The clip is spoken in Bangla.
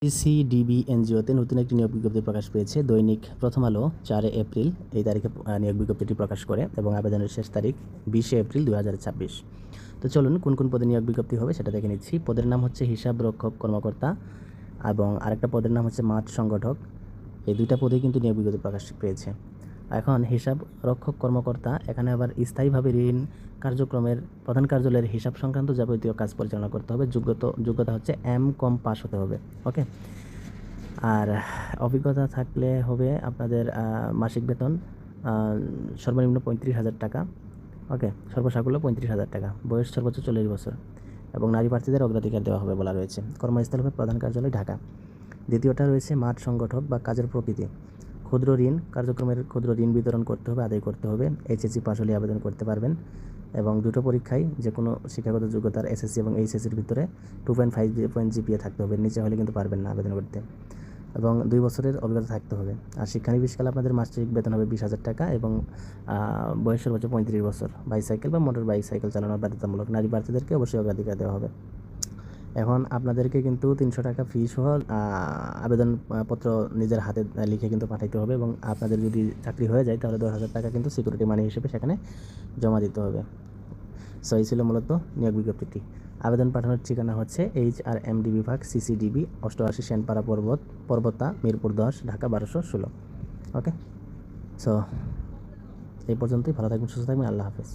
সিসিডিবি এনজিওতে নতুন একটি নিয়োগ বিজ্ঞপ্তি প্রকাশ পেয়েছে। দৈনিক প্রথম আলো 4 এপ্রিল এই তারিখে নিয়োগ বিজ্ঞপ্তিটি প্রকাশ করে এবং আবেদনের শেষ তারিখ 20 এপ্রিল 2026। তো চলুন কোন কোন পদে নিয়োগ বিজ্ঞপ্তি হবে সেটা দেখে নিচ্ছি। পদের নাম হচ্ছে হিসাব রক্ষক কর্মকর্তা এবং আরেকটা পদের নাম হচ্ছে মাঠ সংগঠক। এই দুইটা পদেই কিন্তু নিয়োগ বিজ্ঞপ্তি প্রকাশ পেয়েছে। এখন হিসাব রক্ষক কর্মকর্তা, এখানে আবার স্থায়ীভাবে ঋণ কার্যক্রমের প্রধান কার্যালয়ের হিসাব সংক্রান্ত যাবতীয় কাজ পরিচালনা করতে হবে। যোগ্যতা হচ্ছে M.Com পাস হতে হবে। ওকে। আর অভিজ্ঞতা থাকলে হবে আপনাদের মাসিক বেতন সর্বনিম্ন 35,000 টাকা। ওকে, সর্বসাকুল্য 35,000 টাকা। বয়স সর্বোচ্চ 40 বছর এবং নারী প্রার্থীদের অগ্রাধিকার দেওয়া হবে বলা রয়েছে। কর্মস্থল হবে প্রধান কার্যালয় ঢাকা। দ্বিতীয়টা রয়েছে মাঠ সংগঠক বা কাজের প্রকৃতি। ক্ষুদ্র ঋণ কার্যক্রমের ক্ষুদ্র ঋণ বিতরণ করতে হবে, আদায় করতে হবে। এইচএসসি পাস হলে আবেদন করতে পারবেন এবং দুটো পরীক্ষায় যে কোনো শিক্ষাগত যোগ্যতার এসএসসি এবং এইচএসসির ভিতরে 2.5 জিপিএ থাকতে হবে, নিচে হলে কিন্তু পারবেন না আবেদন করতে। এবং 2 বছরের অভিজ্ঞতা থাকতে হবে। আর শিক্ষানবিশকালে আপনাদের মাসিক বেতন হবে 20,000 টাকা এবং বয়স সর্বোচ্চ 35 বছর। বাইসাইকেল বা মোটর বাইসাইকেল চালানো বাধ্যতামূলক। নারী প্রার্থীদেরকে অবশ্যই অগ্রাধিকার দেওয়া হবে। এখন আপনাদেরকে কিন্তু 300 টাকা ফি সহ আবেদনপত্র নিজের হাতে লিখে কিন্তু পাঠাইতে হবে এবং আপনাদের যদি চাকরি হয়ে যায় তাহলে 10,000 টাকা কিন্তু সিকিউরিটি মানি হিসেবে সেখানে জমা দিতে হবে। সো এই ছিল মূলত নিয়োগ বিজ্ঞপ্তিটি। আবেদন পাঠানোর ঠিকানা হচ্ছে HRMD বিভাগ, CCDB, 88 সেনপাড়া পর্বতা, মিরপুর 10, ঢাকা 1216। ওকে, সো এই পর্যন্তই। ভালো থাকবেন, সুস্থ থাকবেন। আল্লাহ হাফেজ।